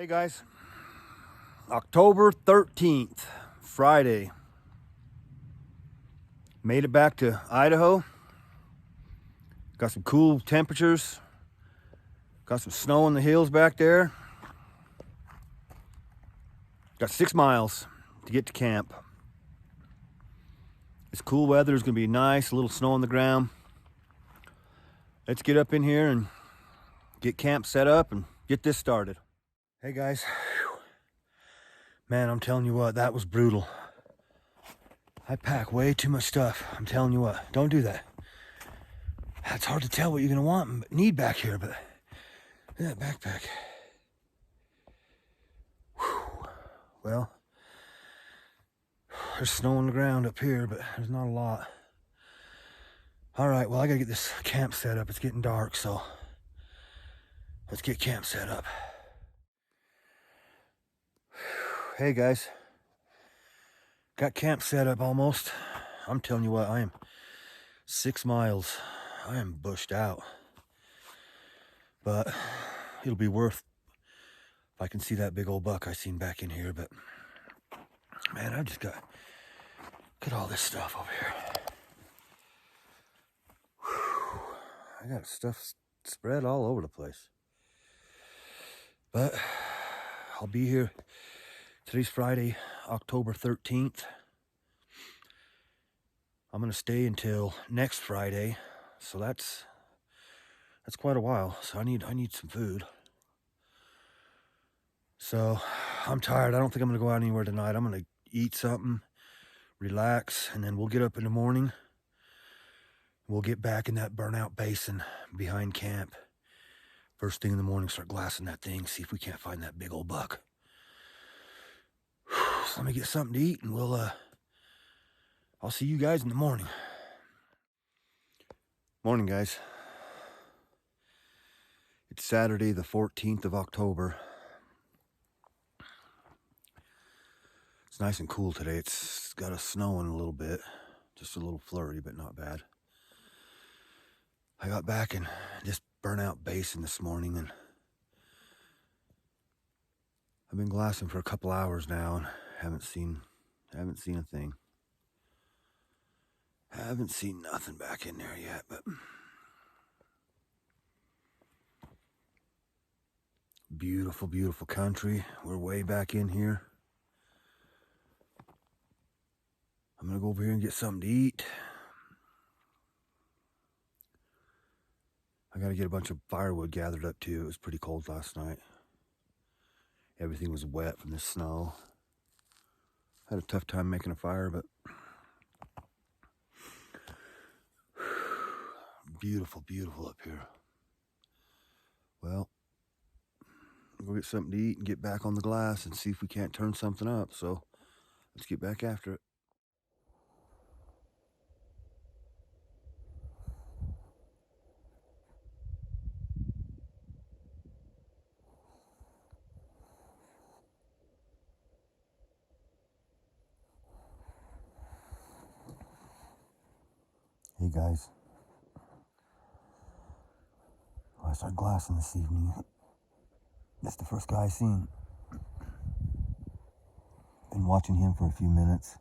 Hey guys, October 13th, Friday. Made it back to Idaho. Got some cool temperatures. Got some snow in the hills back there. Got 6 miles to get to camp. It's cool weather, it's gonna be nice, a little snow on the ground. Let's get up in here and get camp set up and get this started. Hey guys, man, I'm telling you what, that was brutal. I pack way too much stuff. I'm telling you what, don't do that. It's hard to tell what you're gonna want and need back here, but that backpack. Whew. Well, there's snow on the ground up here, but there's not a lot. All right, well, I gotta get this camp set up. It's getting dark, so let's get camp set up. Hey guys, got camp set up almost. I'm telling you what, I am 6 miles. I am bushed out, but it'll be worth if I can see that big old buck I seen back in here. But man, I just got all this stuff over here. Whew. I got stuff spread all over the place, but I'll be here. Today's Friday, October 13th. I'm gonna stay until next Friday, so that's quite a while. So I need some food. So I'm tired. I don't think I'm gonna go out anywhere tonight. I'm gonna eat something, relax, and then we'll get up in the morning. We'll get back in that burnout basin behind camp. First thing in the morning, start glassing that thing, see if we can't find that big old buck. So let me get something to eat, and I'll see you guys in the morning. Morning, guys. It's Saturday, the 14th of October. It's nice and cool today. It's got a snowing a little bit, just a little flurry, but not bad. I got back in this burnout basin this morning, and I've been glassing for a couple hours now, and haven't seen a thing. Haven't seen nothing back in there yet, but beautiful, beautiful country. We're way back in here. I'm gonna go over here and get something to eat. I gotta get a bunch of firewood gathered up too. It was pretty cold last night. Everything was wet from the snow. Had a tough time making a fire, but beautiful, beautiful up here. Well, we'll go get something to eat and get back on the glass and see if we can't turn something up. So let's get back after it. Hey guys, well, I started glassing this evening. That's the first guy I seen. Been watching him for a few minutes.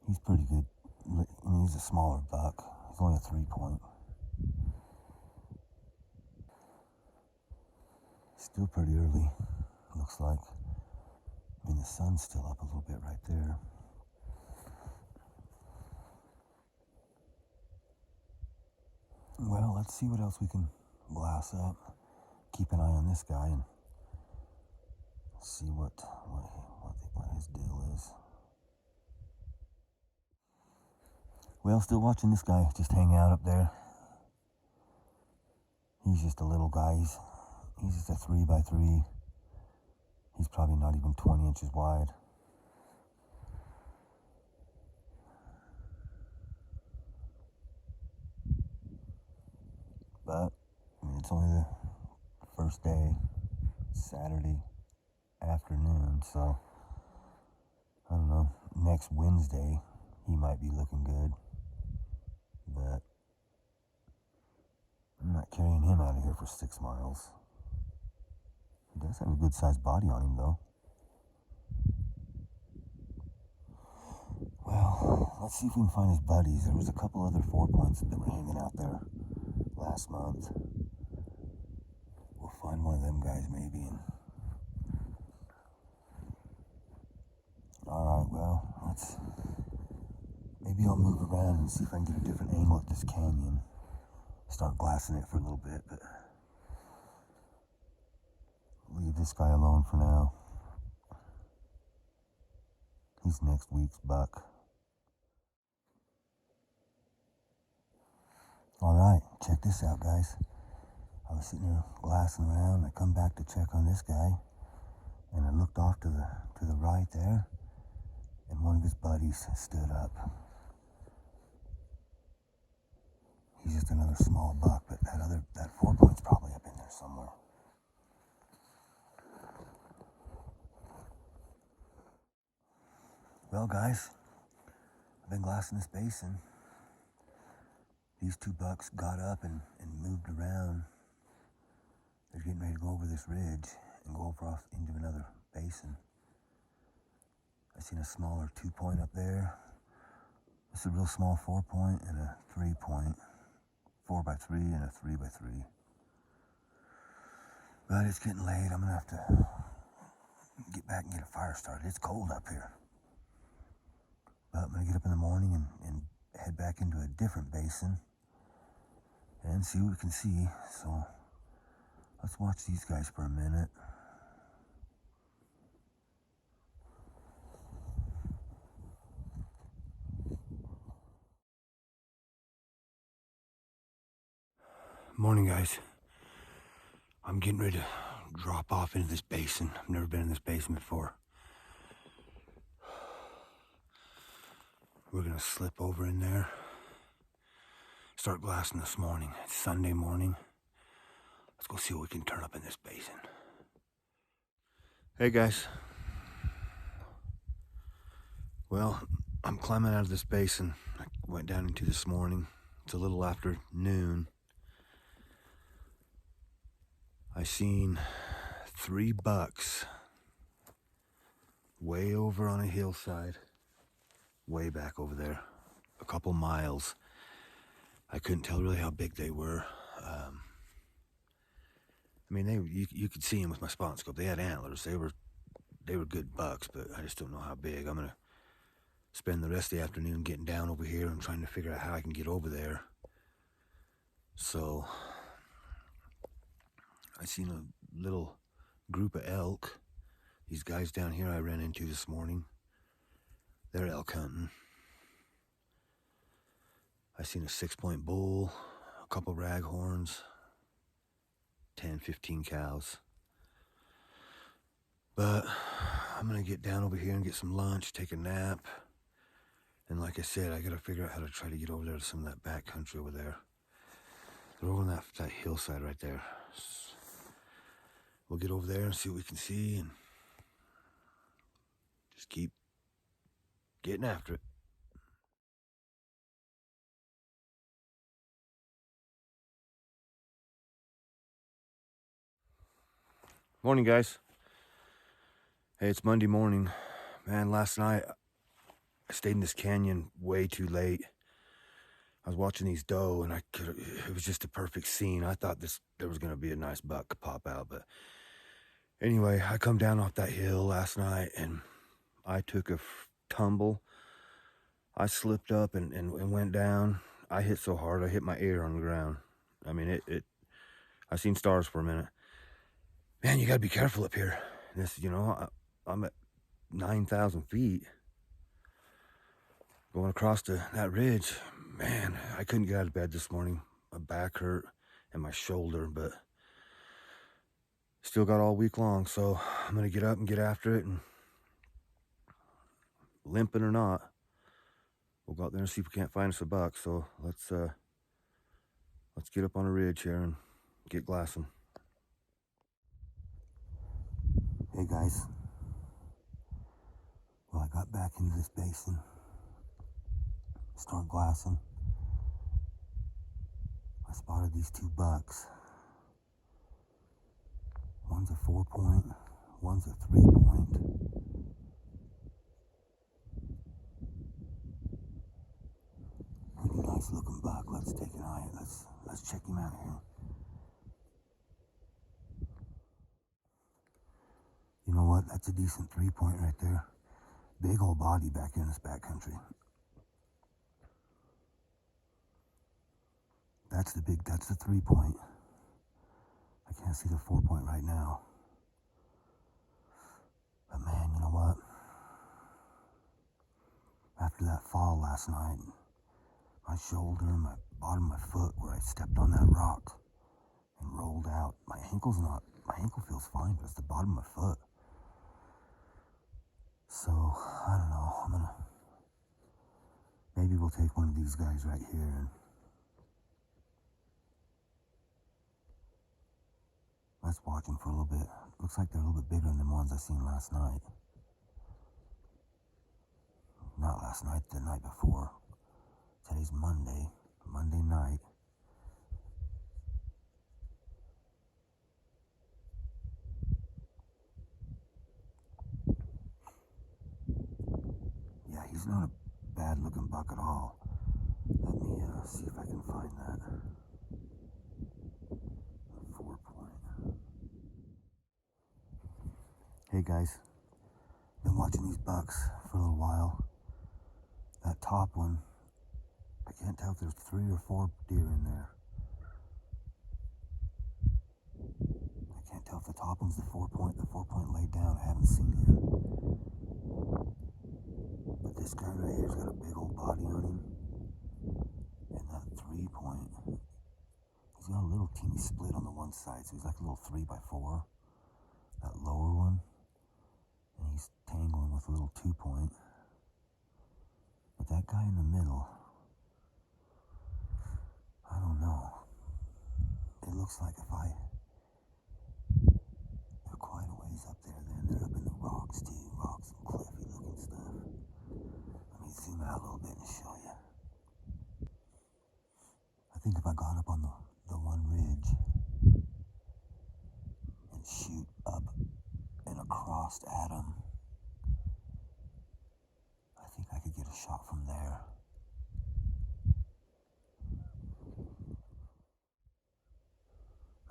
He's pretty good. I mean, he's a smaller buck. He's only a 3-point. Still pretty early, looks like. I mean, the sun's still up a little bit right there. Well, let's see what else we can glass up. Keep an eye on this guy and see what his deal is. Well, still watching this guy just hang out up there. He's just a little guy. He's just a 3x3. He's probably not even 20 inches wide. But, I mean, it's only the first day, Saturday afternoon, so, I don't know, next Wednesday, he might be looking good. But I'm not carrying him out of here for 6 miles. He does have a good sized body on him though. Well, let's see if we can find his buddies. There was a couple other 4-points that were hanging out there last month. We'll find one of them guys maybe. And all right, well, maybe I'll move around and see if I can get a different angle at this canyon. Start glassing it for a little bit, but leave this guy alone for now. He's next week's buck. All right, check this out, guys. I was sitting there glassing around. I come back to check on this guy, and I looked off to the right there, and one of his buddies stood up. He's just another small buck, but that 4-point's probably up in there somewhere. Well, guys, I've been glassing this basin. These 2 bucks got up and moved around. They're getting ready to go over this ridge and go over off into another basin. I seen a smaller 2-point up there. This is a real small 4-point and a 3-point. 4x3 and a 3x3. But it's getting late. I'm gonna have to get back and get a fire started. It's cold up here. But I'm gonna get up in the morning and head back into a different basin and see what we can see. So let's watch these guys for a minute. Morning, guys. I'm getting ready to drop off into this basin. I've never been in this basin before. We're gonna slip over in there. Start glassing this morning. It's Sunday morning. Let's go see what we can turn up in this basin. Hey guys. Well, I'm climbing out of this basin. I went down into this morning. It's a little after noon. I seen 3 bucks way over on a hillside, way back over there, a couple miles. I couldn't tell really how big they were. I mean, you could see them with my spot scope. They had antlers. They were good bucks, but I just don't know how big. I'm gonna spend the rest of the afternoon getting down over here and trying to figure out how I can get over there. So I seen a little group of elk. These guys down here I ran into this morning. They're elk hunting. I seen a 6-point bull, a couple raghorns, 10, 15 cows. But I'm gonna get down over here and get some lunch, take a nap. And like I said, I gotta figure out how to try to get over there to some of that back country over there. They're over on that hillside right there. We'll get over there and see what we can see and just keep getting after it. Morning, guys. Hey, it's Monday morning. Man, last night I stayed in this canyon way too late. I was watching these doe and it was just a perfect scene. I thought there was gonna be a nice buck pop out, but anyway, I come down off that hill last night and I took a tumble. I slipped up and went down. I hit so hard, I hit my ear on the ground. I mean, I seen stars for a minute. Man, you gotta be careful up here. This, I'm at 9,000 feet. Going across that ridge, man, I couldn't get out of bed this morning. My back hurt and my shoulder, but still got all week long. So I'm gonna get up and get after it, and limping or not, we'll go out there and see if we can't find us a buck. So let's get up on a ridge here and get glassing. Hey guys. Well, I got back into this basin, start glassing. I spotted these 2 bucks. One's a 4-point, one's a 3-point. Pretty nice looking buck. Let's take an eye. Let's check him out here. You know what? That's a decent 3-point right there. Big old body back here in this backcountry. That's the 3-point. I can't see the 4-point right now. But man, you know what? After that fall last night, my shoulder and my bottom of my foot where I stepped on that rock and rolled out. My ankle feels fine, but it's the bottom of my foot. So, I don't know, maybe we'll take one of these guys right here and let's watch them for a little bit. Looks like they're a little bit bigger than the ones I seen last night. Not last night, the night before. Today's Monday night. Yeah, he's not a bad looking buck at all. Let me see if I can find that. 4-point. Hey guys, been watching these bucks for a little while. That top one, I can't tell if there's 3 or 4 deer in there. I can't tell if the top one's the 4-point. The 4-point laid down. I haven't seen him. But this guy right here's got a big old body on him. And that 3-point, he's got a little teeny split on the one side, so he's like a little 3x4. That lower one. And he's tangling with a little 2-point. But that guy in the middle, I don't know. It looks like they're quite a ways up there then. They're up in the rocks too. Rocks and cliffy looking stuff. Let me zoom out a little bit and show you. I think if I got up on the one ridge and shoot up and across at him, I think I could get a shot from there.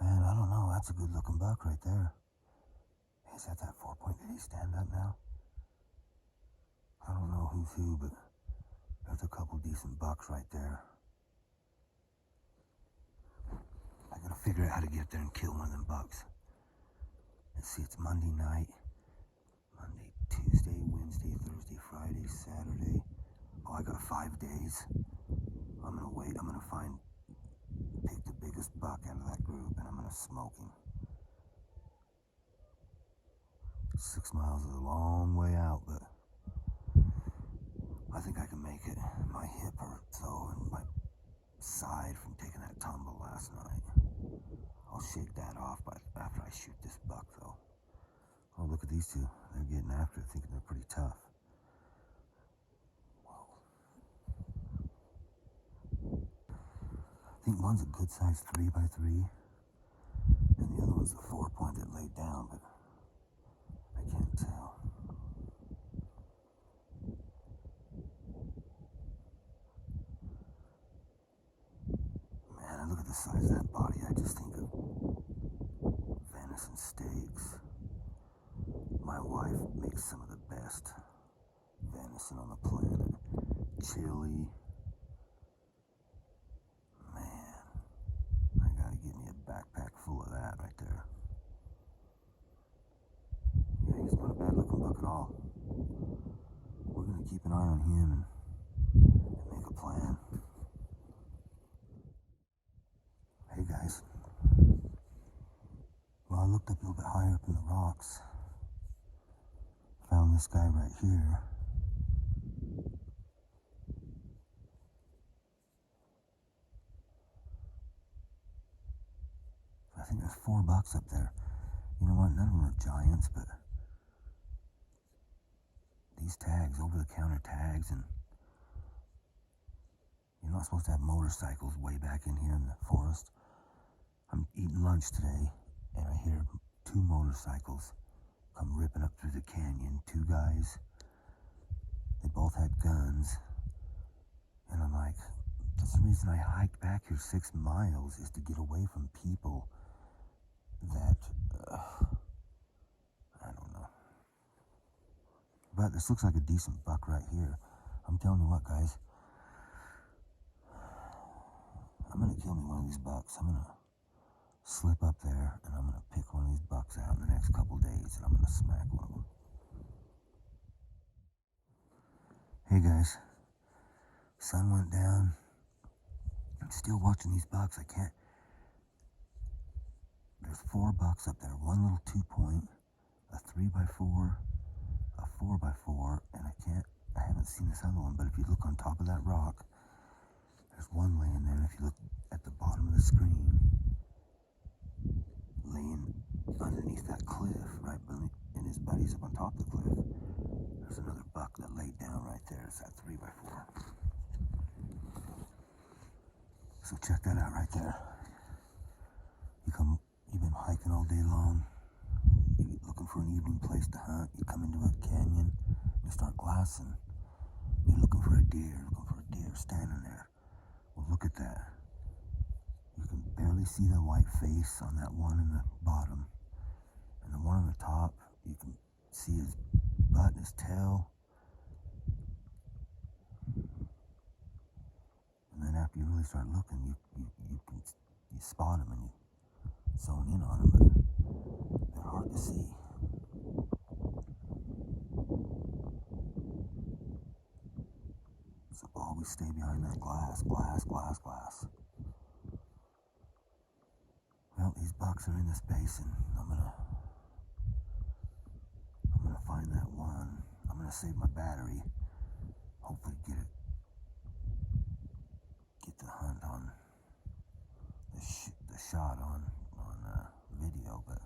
Man, I don't know. That's a good looking buck right there. Is that 4-point? Did he stand up now? I don't know who's who, but there's a couple decent bucks right there. I gotta figure out how to get there and kill one of them bucks. Let's see, it's Monday night. Monday, Tuesday, Wednesday, Thursday, Friday, Saturday. Oh, I got 5 days. I'm gonna wait. I'm gonna pick the biggest buck out of that group and I'm gonna smoke him. 6 miles is a long way out, but I think I can make it. My hip hurts though, and my side from taking that tumble last night. I'll shake that off after I shoot this buck though. Oh, look at these two. They're getting after it, thinking they're pretty tough. Whoa. I think one's a good size 3x3, and the other one's the 4-point that laid down, but I can't tell. Man, look at the size of that body. I just think of venison steaks. My wife makes some of the best venison on the planet. Chili. Man, I gotta get me a backpack full of that right there. Yeah, he's not a bad looking buck at all. We're gonna keep an eye on him and make a plan. Hey guys. Well, I looked up a little bit higher up in the rocks. Found this guy right here. I think there's 4 bucks up there. You know what? None of them are giants, but these tags, over-the-counter tags, and You're not supposed to have motorcycles way back in here in the forest. I'm eating lunch today, and I hear 2 motorcycles come ripping up through the canyon. 2 guys. They both had guns. And I'm like, that's the reason I hiked back here 6 miles, is to get away from people that, I don't know. But this looks like a decent buck right here. I'm telling you what, guys. I'm going to kill me one of these bucks. I'm going to slip up there, and I'm going to pick one of these bucks out in the next couple days, and I'm going to smack one of them. Hey, guys. Sun went down. I'm still watching these bucks. I can't. There's 4 bucks up there. One little 2-point, a 3x4, a 4x4, and I haven't seen this other one, but if you look on top of that rock, there's one laying there. If you look at the bottom of the screen, laying underneath that cliff, right beneath, and his buddy's up on top of the cliff, there's another buck that laid down right there. It's that 3x4. So check that out right there. You've been hiking all day long, you're looking for an evening place to hunt, you come into a canyon, you start glassing, you're looking for a deer standing there. Well, look at that. You can barely see the white face on that one in the bottom, and the one on the top, you can see his butt and his tail. And then after you really start looking, you spot them and you zone in on them, but they're hard to see. So always stay behind that glass. Well, these bucks are in this basin. I'm gonna find that one. I'm gonna save my battery. Hopefully get the hunt on the shot on video, but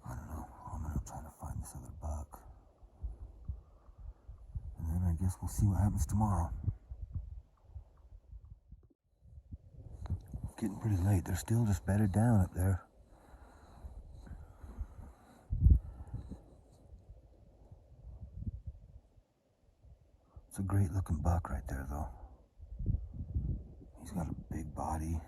I don't know. I'm gonna try to find this other buck, and then I guess we'll see what happens tomorrow. It's getting pretty late. They're still just bedded down up there. It's a great looking buck right there, though. He's got a big body.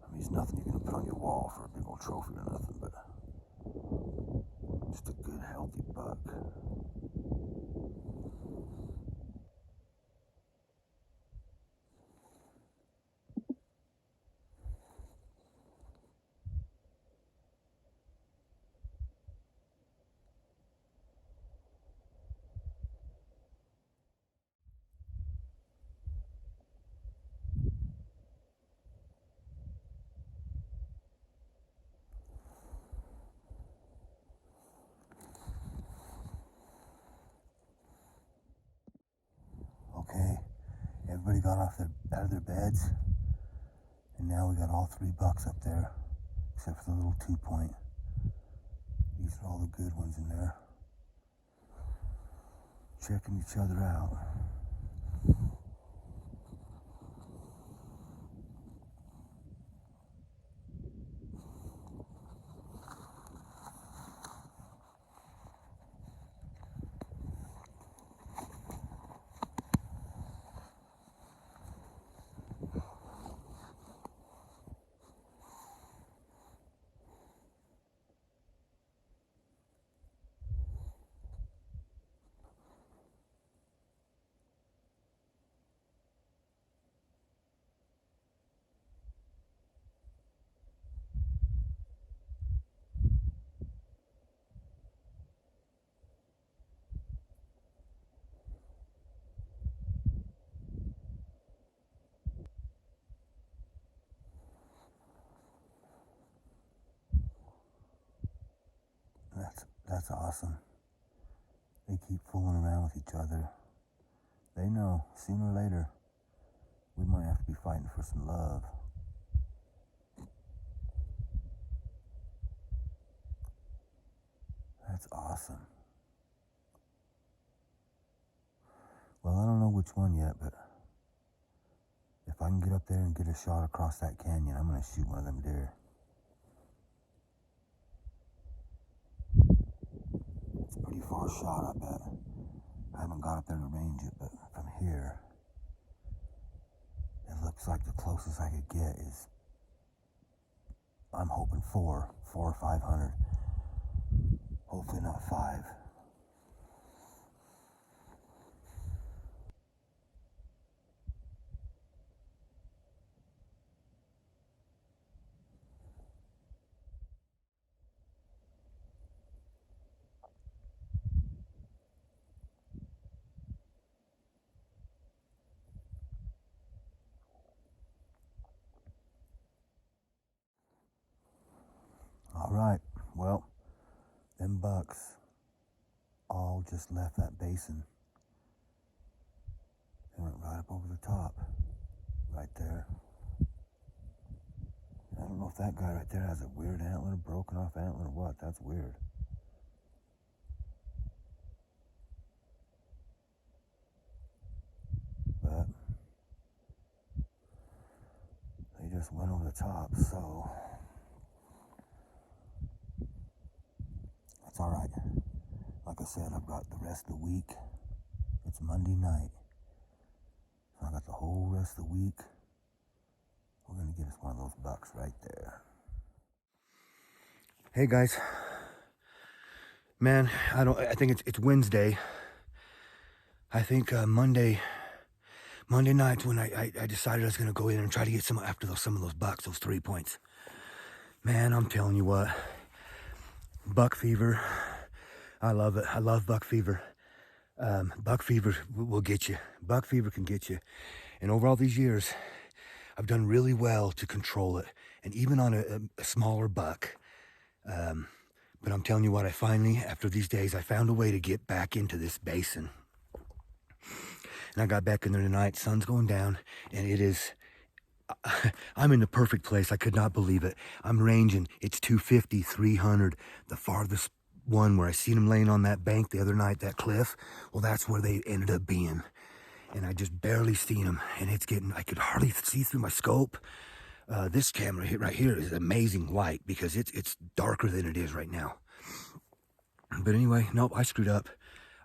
I mean, he's nothing you're gonna put on your wall for a big old trophy or nothing, but just a good, healthy buck. Okay, everybody got out of their beds, and now we got all 3 bucks up there, except for the little 2-point. These are all the good ones in there. Checking each other out. That's awesome. They keep fooling around with each other. They know sooner or later we might have to be fighting for some love. That's awesome. Well, I don't know which one yet, but if I can get up there and get a shot across that canyon, I'm going to shoot one of them deer. It's a pretty far shot, I bet. I haven't got up there to range it, but from here, it looks like the closest I could get is, I'm hoping 4 or 500. Hopefully not 5. All right, well, them bucks all just left that basin. They went right up over the top, right there. I don't know if that guy right there has a weird antler, broken off antler or what. That's weird. But they just went over the top, so that's all right. Like I said, I've got the rest of the week. It's Monday night. So I got the whole rest of the week. We're gonna get us one of those bucks right there. Hey guys. Man, I think it's Wednesday. I think Monday night when I decided I was gonna go in and try to get some of those bucks, those 3 points. Man, I'm telling you what, buck fever. I love it. I love buck fever. Buck fever will get you. Buck fever can get you. And over all these years, I've done really well to control it. And even on a smaller buck. But I'm telling you what, I finally, after these days, I found a way to get back into this basin. And I got back in there tonight. Sun's going down. And it is, I'm in the perfect place. I could not believe it. I'm ranging. It's 250, 300. The farthest one where I seen them laying on that bank the other night, that cliff, well, that's where they ended up being. And I just barely seen them. And it's getting, I could hardly see through my scope. This camera right here is amazing light because it's darker than it is right now. But anyway, nope, I screwed up.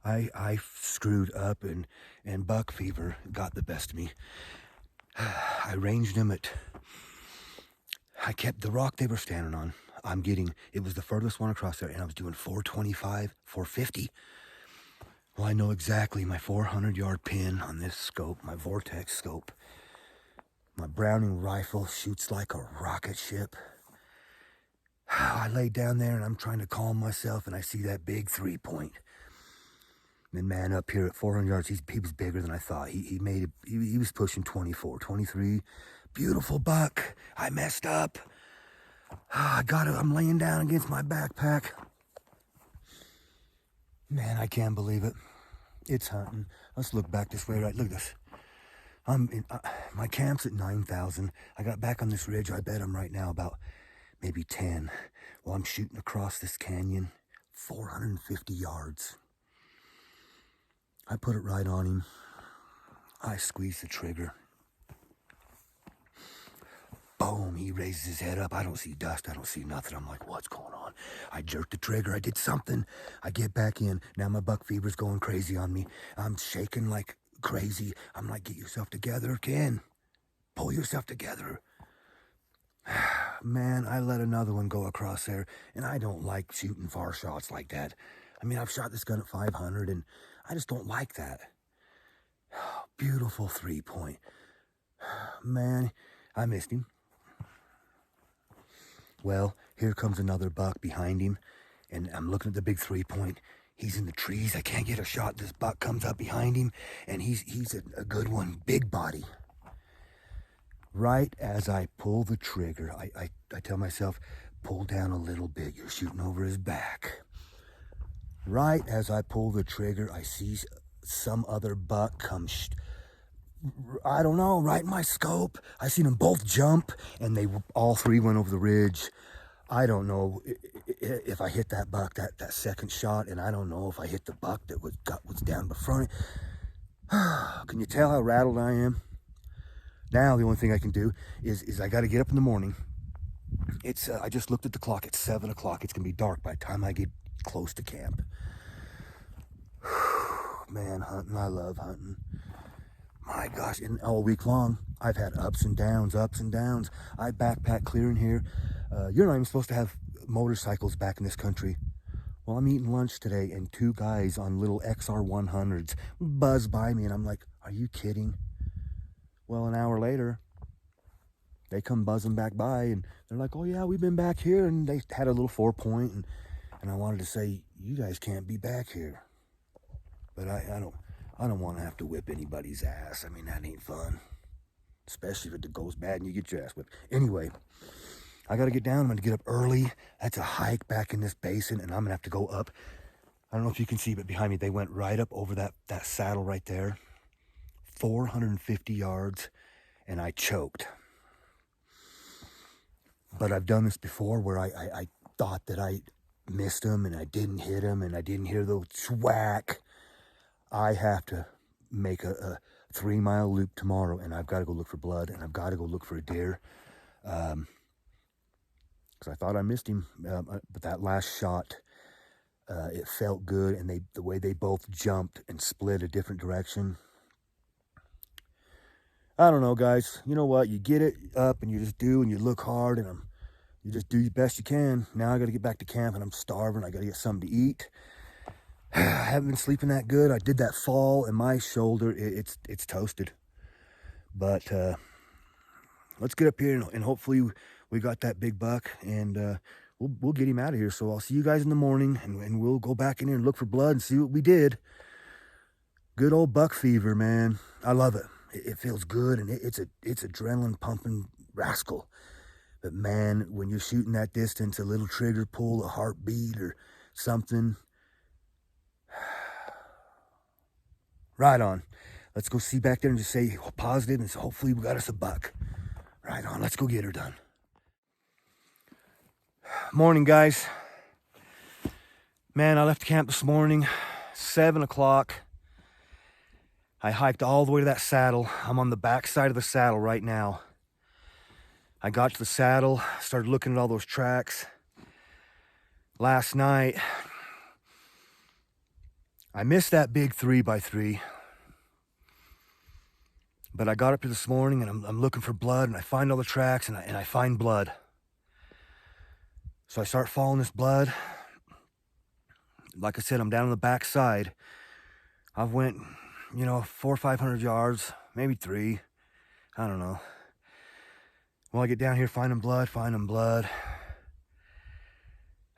I screwed up and buck fever got the best of me. I ranged them I kept the rock they were standing on. It was the furthest one across there, and I was doing 425, 450. Well, I know exactly my 400-yard pin on this scope, my Vortex scope. My Browning rifle shoots like a rocket ship. I lay down there, and I'm trying to calm myself, and I see that big 3-point. And man, up here at 400 yards, he was bigger than I thought. He was pushing 24, 23. Beautiful buck. I messed up. I got it. I'm laying down against my backpack. Man, I can't believe it. It's hunting. Let's look back this way, right? Look at this. My camp's at 9,000. I got back on this ridge. I bet I'm right now about maybe 10. Well, I'm shooting across this canyon, 450 yards. I put it right on him. I squeeze the trigger. Boom, he raises his head up. I don't see dust. I don't see nothing. I'm like, what's going on? I jerked the trigger. I did something. I get back in. Now my buck fever's going crazy on me. I'm shaking like crazy. I'm like, get yourself together, Ken. Pull yourself together. Man, I let another one go across there, and I don't like shooting far shots like that. I mean, I've shot this gun at 500, and I just don't like that. Beautiful 3-point. Man, I missed him. Well, here comes another buck behind him, and I'm looking at the big 3-point. He's in the trees. I can't get a shot. This buck comes up behind him, and he's a good one, big body. Right as I pull the trigger, I tell myself, pull down a little bit. You're shooting over his back. Right as I pull the trigger, I see some other buck come, I don't know, right in my scope. I seen them both jump, and they all 3 went over the ridge. I don't know if I hit that buck, that second shot, and I don't know if I hit the buck that was down before. Can you tell how rattled I am? Now the only thing I can do is I got to get up in the morning. It's I just looked at the clock. It's 7 o'clock. It's gonna be dark by the time I get close to camp. Man, hunting, I love hunting. My gosh, and all week long, I've had ups and downs. I backpack clear in here. You're not even supposed to have motorcycles back in this country. Well, I'm eating lunch today, and two guys on little XR100s buzz by me, and I'm like, are you kidding? Well, an hour later, they come buzzing back by, and they're like, oh yeah, we've been back here, and they had a little 4-point, and I wanted to say, you guys can't be back here. But I don't want to have to whip anybody's ass. I mean, that ain't fun. Especially if it goes bad and you get your ass whipped. Anyway, I got to get down. I'm going to get up early. That's a hike back in this basin, and I'm going to have to go up. I don't know if you can see, but behind me, they went right up over that saddle right there. 450 yards, and I choked. But I've done this before where I thought that I missed him, and I didn't hit him, and I didn't hear the whack. I have to make a 3-mile loop tomorrow, and I've got to go look for blood, and I've got to go look for a deer. Because I thought I missed him, but that last shot, it felt good, and the way they both jumped and split a different direction. I don't know, guys. You know what? You get it up, and you just do, and you look hard, and you just do the best you can. Now I got to get back to camp, and I'm starving. I got to get something to eat. I haven't been sleeping that good. I did that fall, and my shoulder, it's toasted. But let's get up here, and hopefully we got that big buck, and we'll get him out of here. So I'll see you guys in the morning, and we'll go back in here and look for blood and see what we did. Good old buck fever, man. I love it. It feels good, and it's adrenaline pumping rascal. But man, when you're shooting that distance, a little trigger pull, a heartbeat or something. Right on. Let's go see back there and just say positive, and so hopefully we got us a buck. Right on. Let's go get her done. Morning, guys. Man, I left camp this morning, 7 o'clock. I hiked all the way to that saddle. I'm on the back side of the saddle right now. I got to the saddle, started looking at all those tracks. Last night, I missed that big 3x3. But I got up here this morning, and I'm looking for blood, and I find all the tracks, and I find blood. So I start following this blood. Like I said, I'm down on the back side. I've went, 400 or 500 yards, maybe 3. I don't know. Well, I get down here, finding blood.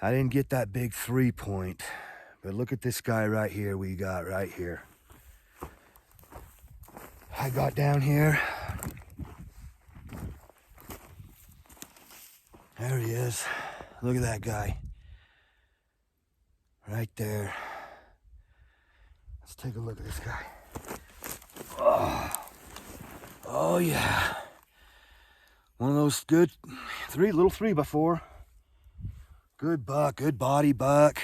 I didn't get that big 3-point, but look at this guy right here we got right here. I got down here. There he is. Look at that guy. Right there. Let's take a look at this guy. Oh yeah. One of those good little 3x4. Good buck, good body buck.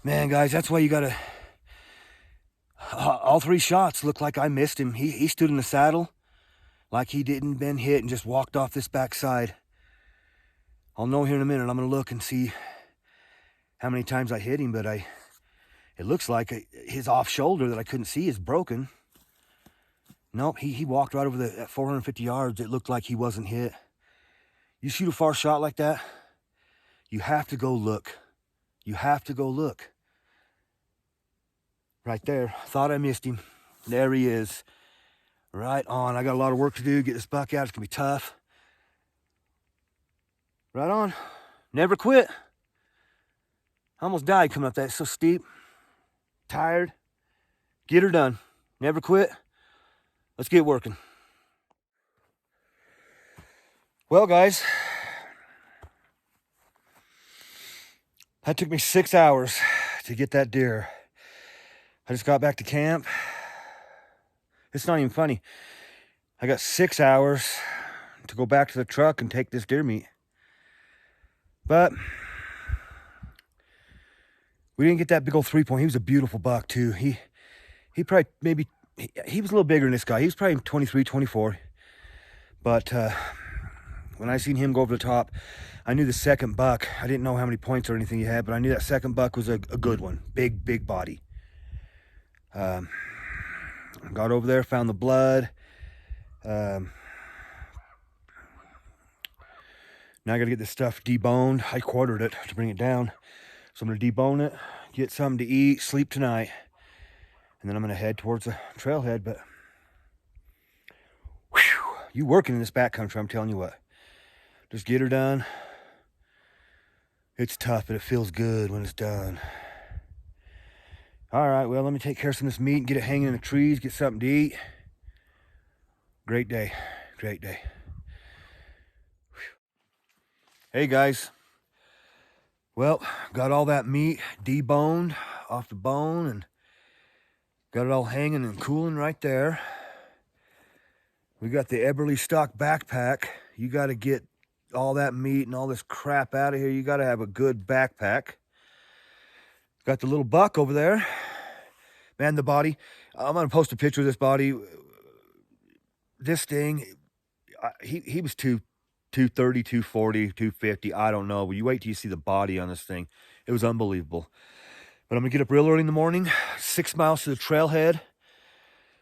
Man, guys, that's why you gotta, all 3 shots looked like I missed him. He stood in the saddle like he didn't been hit and just walked off this backside. I'll know here in a minute. I'm gonna look and see how many times I hit him, but it looks like his off shoulder that I couldn't see is broken. Nope, he walked right over at 450 yards. It looked like he wasn't hit. You shoot a far shot like that, you have to go look. You have to go look. Right there. Thought I missed him. There he is. Right on. I got a lot of work to do. Get this buck out. It's going to be tough. Right on. Never quit. I almost died coming up that. It's so steep. Tired. Get her done. Never quit. Let's get working. Well, guys, that took me 6 hours to get that deer. I just got back to camp. It's not even funny. I got 6 hours to go back to the truck and take this deer meat. But we didn't get that big old 3-point. He was a beautiful buck too. He probably, maybe, he was a little bigger than this guy. He was probably 23, 24. But when I seen him go over the top, I knew the second buck, I didn't know how many points or anything he had, but I knew that second buck was a good one. Big body. Got over there, found the blood. Now I gotta get this stuff deboned. I quartered it to bring it down. So I'm gonna debone it, get something to eat, sleep tonight. And then I'm gonna head towards the trailhead, but whew, you working in this backcountry, I'm telling you what. Just get her done. It's tough, but it feels good when it's done. All right, well, let me take care of some of this meat and get it hanging in the trees, get something to eat. Great day, great day. Hey guys, well, got all that meat deboned off the bone and got it all hanging and cooling right there. We got the Eberly stock backpack. You got to get all that meat and all this crap out of here. You got to have a good backpack. Got the little buck over there. Man, the body. I'm going to post a picture of this body. This thing, he was 230, 240, 250. I don't know. But you wait till you see the body on this thing. It was unbelievable. But I'm going to get up real early in the morning, 6 miles to the trailhead.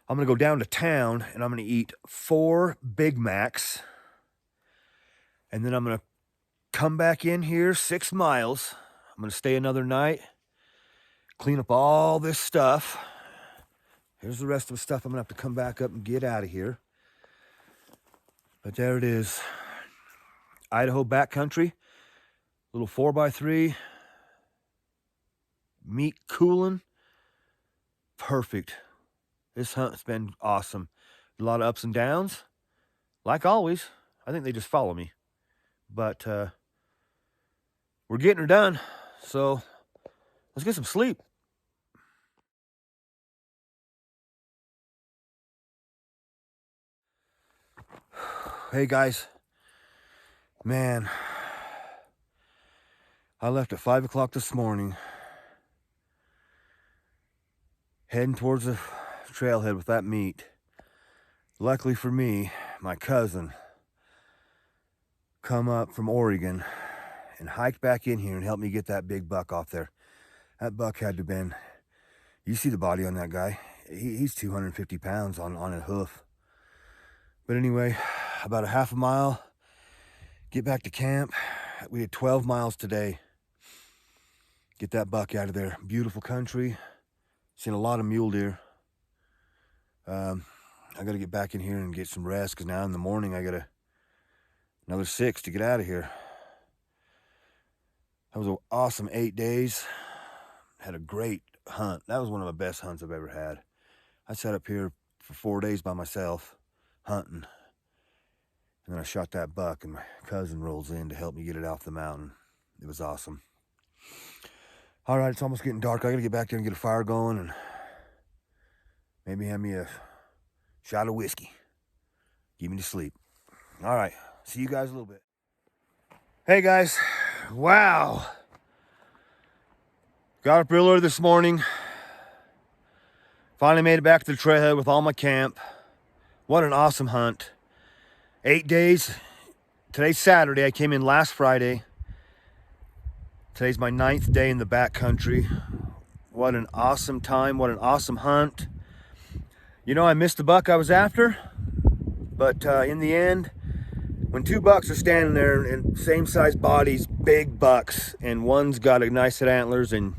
I'm going to go down to town, and I'm going to eat 4 Big Macs. And then I'm going to come back in here 6 miles. I'm going to stay another night, clean up all this stuff. Here's the rest of the stuff I'm going to have to come back up and get out of here. But there it is. Idaho backcountry. Little 4x3. Meat cooling. Perfect. This hunt's been awesome. A lot of ups and downs. Like always. I think they just follow me. But we're getting her done. So let's get some sleep. Hey guys. Man. I left at 5 o'clock this morning. Heading towards the trailhead with that meat. Luckily for me, my cousin come up from Oregon and hiked back in here and helped me get that big buck off there. That buck had to have been, you see the body on that guy. He's 250 pounds on a hoof. But anyway, about a half a mile, get back to camp. We did 12 miles today. Get that buck out of there. Beautiful country. Seen a lot of mule deer. I got to get back in here and get some rest because now in the morning I got another 6 to get out of here. That was an awesome 8 days. Had a great hunt. That was one of the best hunts I've ever had. I sat up here for 4 days by myself hunting. And then I shot that buck and my cousin rolls in to help me get it off the mountain. It was awesome. All right, it's almost getting dark. I got to get back there and get a fire going and maybe have me a shot of whiskey. Give me to sleep. All right, see you guys a little bit. Hey guys, wow. Got up real early this morning. Finally made it back to the trailhead with all my camp. What an awesome hunt. 8 days. Today's Saturday. I came in last Friday. Today's my 9th day in the backcountry. What an awesome time. What an awesome hunt. You know, I missed the buck I was after. But in the end, when 2 bucks are standing there in same size bodies, big bucks, and one's got a nice set of antlers, and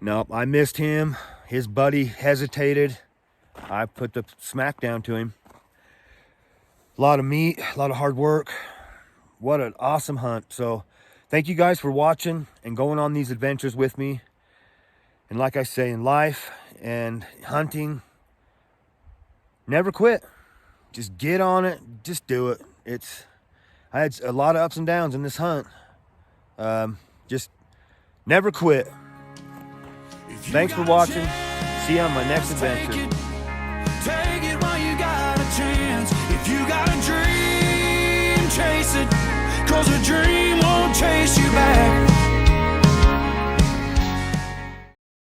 nope, I missed him. His buddy hesitated. I put the smack down to him. A lot of meat, a lot of hard work. What an awesome hunt. So thank you guys for watching and going on these adventures with me. And like I say, in life and hunting, never quit. Just get on it. Just do it. I had a lot of ups and downs in this hunt. Just never quit. Thanks for watching. See you on my next adventure. Take it while you got a chance. If you got a dream, chase it. 'Cause a dream won't chase you back.